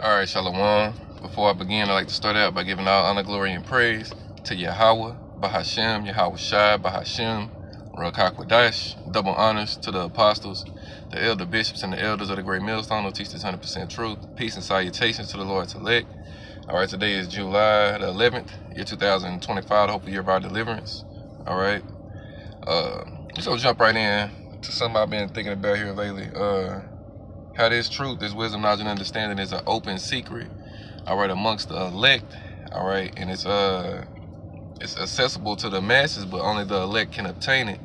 Alright, Shalom. Before I begin, I'd like to start out by giving all honor, glory, and praise to Yahweh, Bahashem, Yahweh Shai, Bahashem, Ruach HaKodesh. Double honors to the apostles, the elder bishops, and the elders of the great millstone who teach this 100% truth. Peace and salutations to the Lord's elect. Alright, today is July the 11th, year 2025, hopefully year of our deliverance. Alright, just gonna jump right in to something I've been thinking about here lately. How this truth, this wisdom, knowledge, and understanding is an open secret, alright, amongst the elect, alright, and it's accessible to the masses, but only the elect can obtain it,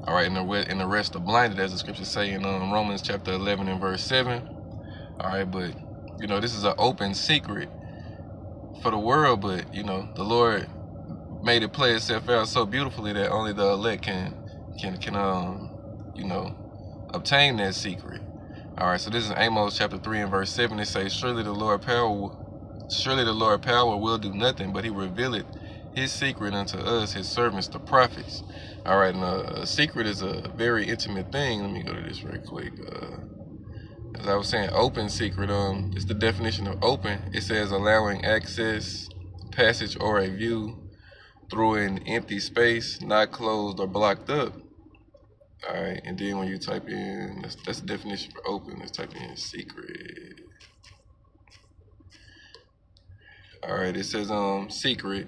alright, and the rest are blinded, as the scriptures say in Romans chapter 11 and verse 7, alright, but, this is an open secret for the world, but, the Lord made it play itself out so beautifully that only the elect can obtain that secret. Alright, so this is Amos chapter 3 and verse 7. It says, Surely the Lord power will do nothing, but he revealeth his secret unto us, his servants, the prophets. Alright, and a secret is a very intimate thing. Let me go to this real quick. As I was saying, open secret, it's the definition of open. It says allowing access, passage, or a view through an empty space, not closed or blocked up. Alright, and then when you type in, that's the definition for open. Let's type in secret. Alright, it says secret,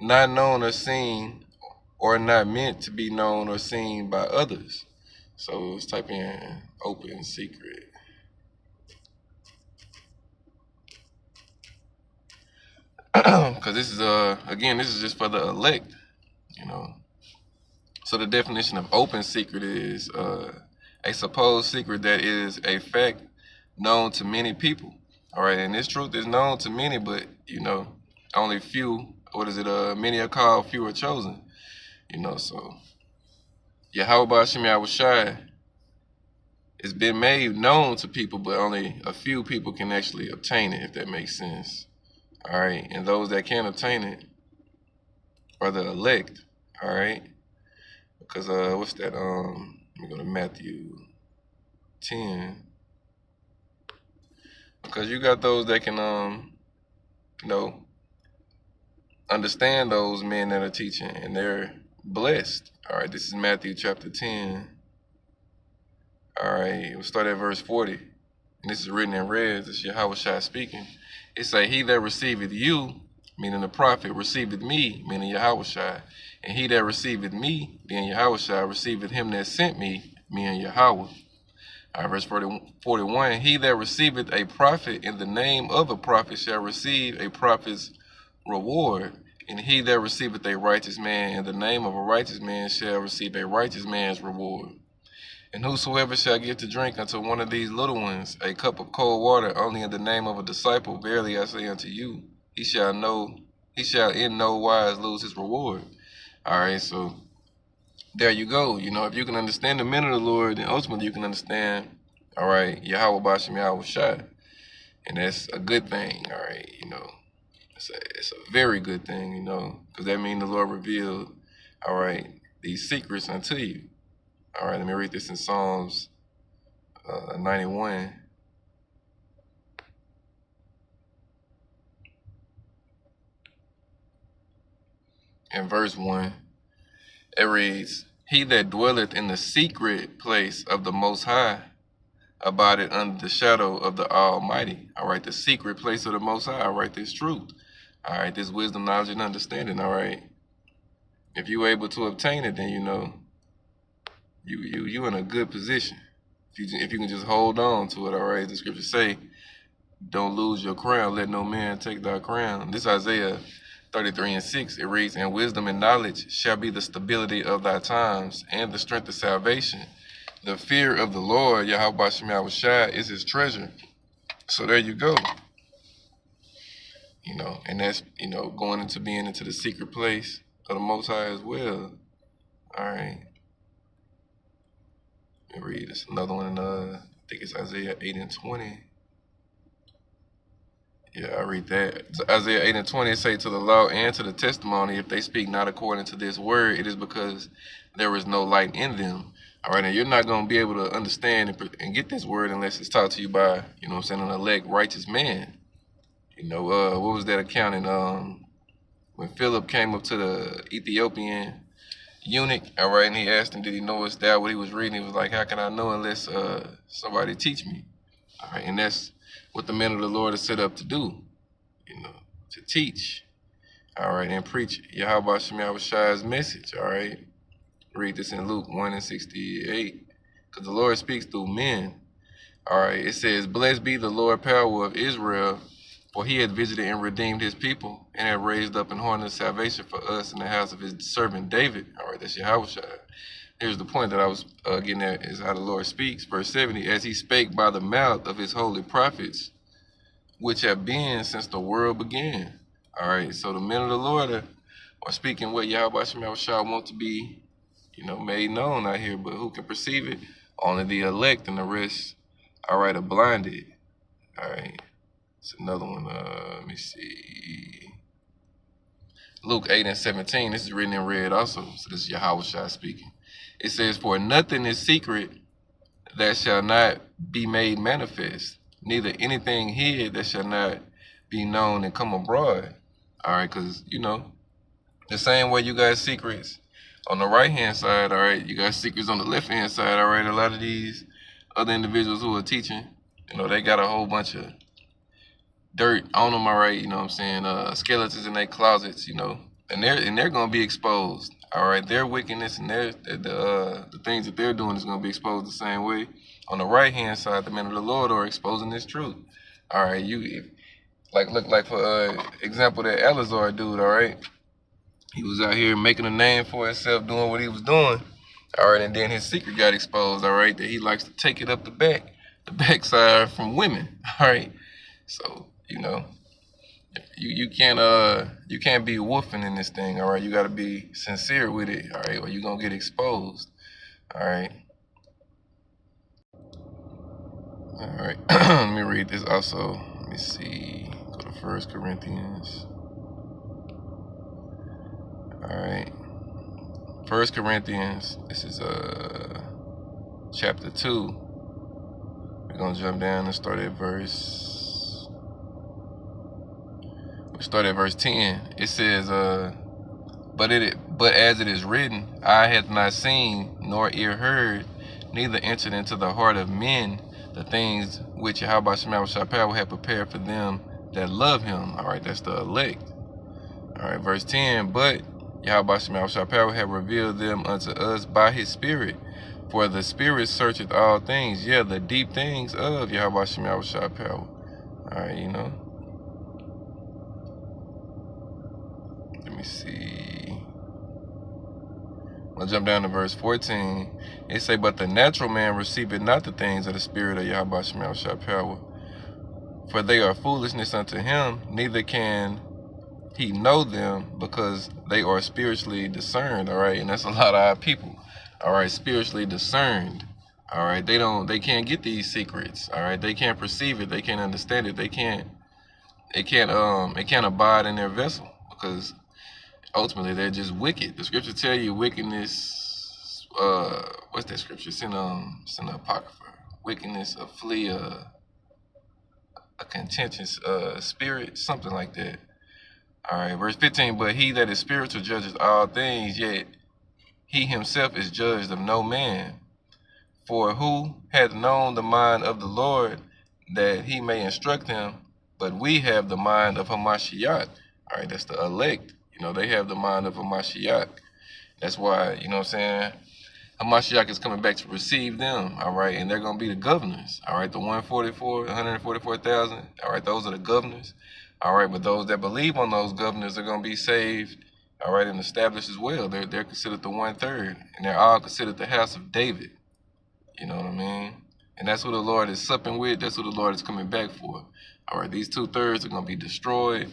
not known or seen, or not meant to be known or seen by others. So let's type in open secret. Because this is again, this is just for the elect, So the definition of open secret is a supposed secret that is a fact known to many people. All right, and this truth is known to many, but only few. Many are called, few are chosen. So Yahweh Ba'ashem Yahweh Shai, it's been made known to people, but only a few people can actually obtain it, if that makes sense. All right, and those that can obtain it are the elect. All right. Because what's that? Let me go to Matthew 10. Because you got those that can understand those men that are teaching, and they're blessed. All right, this is Matthew chapter 10. All right, we'll start at verse 40. And this is written in red. This is Yahweh Shai speaking. It say, He that receiveth you, meaning the prophet, receiveth me, meaning Yahweh Shai. And he that receiveth me, being Yahweh Shai, receiveth him that sent me, meaning Yahweh. All right, verse 41, He that receiveth a prophet in the name of a prophet shall receive a prophet's reward. And he that receiveth a righteous man in the name of a righteous man shall receive a righteous man's reward. And whosoever shall give to drink unto one of these little ones a cup of cold water only in the name of a disciple, verily I say unto you, he shall in no wise lose his reward. All right, so there you go. If you can understand the men of the Lord, then ultimately you can understand, all right, Yahweh Ba'ashem Yahweh Shai. And that's a good thing, all right, it's a very good thing, because that means the Lord revealed, all right, these secrets unto you. All right, let me read this in Psalms 91. In verse 1, it reads, He that dwelleth in the secret place of the Most High abideth under the shadow of the Almighty. All right, the secret place of the Most High. All right, this truth. All right, this wisdom, knowledge, and understanding. All right, if you're able to obtain it, then you in a good position. If you can just hold on to it. All right, the scriptures say, don't lose your crown, let no man take thy crown. This Isaiah 33 and 6, it reads, And wisdom and knowledge shall be the stability of thy times, and the strength of salvation. The fear of the Lord, Yahweh Ba'ashem Yahweh Shai, is his treasure. So there you go. And that's, going into being into the secret place of the Most High as well. All right. Let me read this. Another one, I think it's Isaiah 8 and 20. Yeah, I read that. Isaiah 8 and 20 say, To the law and to the testimony, if they speak not according to this word, it is because there is no light in them. All right, and you're not going to be able to understand and get this word unless it's taught to you by, you know what I'm saying, an elect righteous man. You know, what was that account in, when Philip came up to the Ethiopian eunuch, all right, and he asked him, did he know his dad, what he was reading? He was like, how can I know unless somebody teach me? All right, and that's what the men of the Lord are set up to do, you know, to teach, all right, and preach Yahweh Shem Shai's message, all right? Read this in Luke 1:68, because the Lord speaks through men, all right? It says, blessed be the Lord power of Israel, for he had visited and redeemed his people, and had raised up an horn of salvation for us in the house of his servant David. All right, that's Yahweh Shai. Here's the point that I was getting at, is how the Lord speaks. Verse 70, as he spake by the mouth of his holy prophets, which have been since the world began. All right, so the men of the Lord are speaking what Yahweh Shem Shai want to be, you know, made known out here, but who can perceive it? Only the elect, and the rest, all right, are blinded. All right, it's another one. Let me see. Luke 8:17. This is written in red also. So this is Yahweh Shai speaking. It says, for nothing is secret that shall not be made manifest, neither anything hid that shall not be known and come abroad. All right, because, you know, the same way you got secrets on the right-hand side, all right, you got secrets on the left-hand side, all right. A lot of these other individuals who are teaching, you know, they got a whole bunch of dirt on them, all right, you know what I'm saying, skeletons in their closets, you know, and they're gonna be exposed, all right. Their wickedness and the things that they're doing is gonna be exposed the same way. On the right hand side, the men of the Lord are exposing this truth. All right, look for example, that Eleazar dude, all right. He was out here making a name for himself, doing what he was doing, all right, and then his secret got exposed, all right, that he likes to take it up the backside from women, all right. So, you know, you can't be woofing in this thing, all right. You got to be sincere with it, all right, or you're gonna get exposed, all right. All right, let me read this also. Let me see. Go to 1 Corinthians. All right, 1 Corinthians. This is chapter 2. We're gonna jump down and start at verse. We start at verse 10. It says, but as it is written, eye hath not seen, nor ear heard, neither entered into the heart of men the things which Yahweh Shem Shai power have prepared for them that love him. All right, that's the elect. All right, verse 10, but Yahweh Shem Shai power have revealed them unto us by his Spirit. For the Spirit searcheth all things, yeah, the deep things of Yahweh Shem Shai power. All right, you know. Let me see. I'll jump down to verse 14. It say, but the natural man receiveth not the things of the Spirit of Yahweh Shem Shai power, for they are foolishness unto him, neither can he know them, because they are spiritually discerned. All right, and that's a lot of our people. All right, spiritually discerned. All right, they can't get these secrets. All right, they can't perceive it, they can't understand it, it can't abide in their vessel, because ultimately they're just wicked. The scripture tell you wickedness, what's that scripture? It's in the Apocrypha. Wickedness flee a contentious spirit, something like that. All right, verse 15, but he that is spiritual judges all things, yet he himself is judged of no man. For who hath known the mind of the Lord, that he may instruct him? But we have the mind of Hamashiach. All right, that's the elect. You know, they have the mind of Hamashiach. That's why, you know what I'm saying, Hamashiach is coming back to receive them, all right, and they're going to be the governors, all right, the 144,000, all right, those are the governors, all right, but those that believe on those governors are going to be saved, all right, and established as well. They're considered the 1/3, and they're all considered the house of David, you know what I mean, and that's who the Lord is supping with, that's who the Lord is coming back for, all right, these 2/3 are going to be destroyed,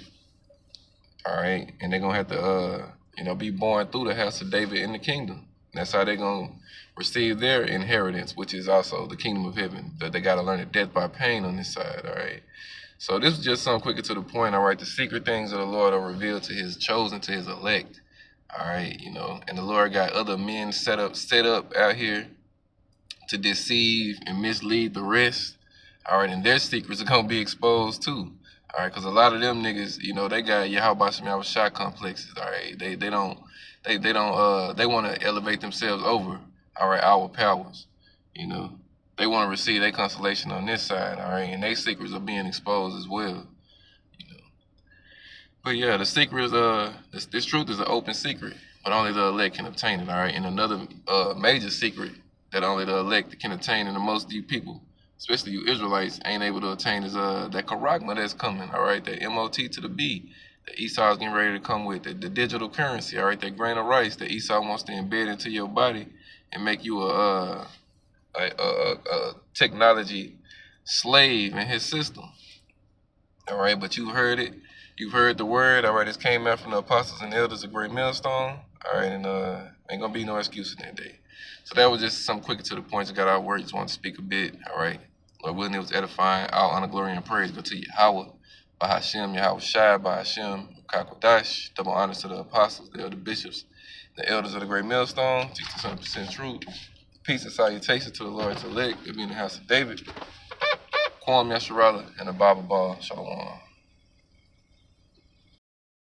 all right, and they're going to have to, you know, be born through the house of David in the kingdom. That's how they're going to receive their inheritance, which is also the kingdom of heaven. But they got to learn the death by pain on this side, all right? So this is just something quicker to the point, all right? The secret things of the Lord are revealed to his chosen, to his elect, all right? You know, and the Lord got other men set up out here, to deceive and mislead the rest. All right, and their secrets are gonna be exposed too. All right, because a lot of them niggas, you know, they got Yahweh Shem shot complexes. All right, they want to elevate themselves over. All right, our powers. You know, they want to receive their consolation on this side. All right, and their secrets are being exposed as well. You know, but yeah, the secret is this truth is an open secret, but only the elect can obtain it. All right, and another major secret that only the elect can attain, and the most deep people, especially you Israelites, ain't able to attain is that charagma that's coming. All right, that MOT to the B that Esau's getting ready to come with, the digital currency. All right, that grain of rice that Esau wants to embed into your body and make you a technology slave in his system. All right, but you've heard it. You've heard the word. All right, this came out from the apostles and elders of Great Millstone. All right, and ain't gonna be no excuse in that day. So that was just some quick to the point. Just got our word. Just wanted to speak a bit. All right. Lord willing, it was edifying. All honor, glory, and praise go to Yahweh, by Hashem, Yahweh Shai, by Hashem, Kakwadash. Double honors to the apostles, the elder bishops, the elders of the Great Millstone. 67% truth. Peace and salutation to the Lord's elect. They be in the house of David. Kwam Yasharala and the Bible Ball. Shalom.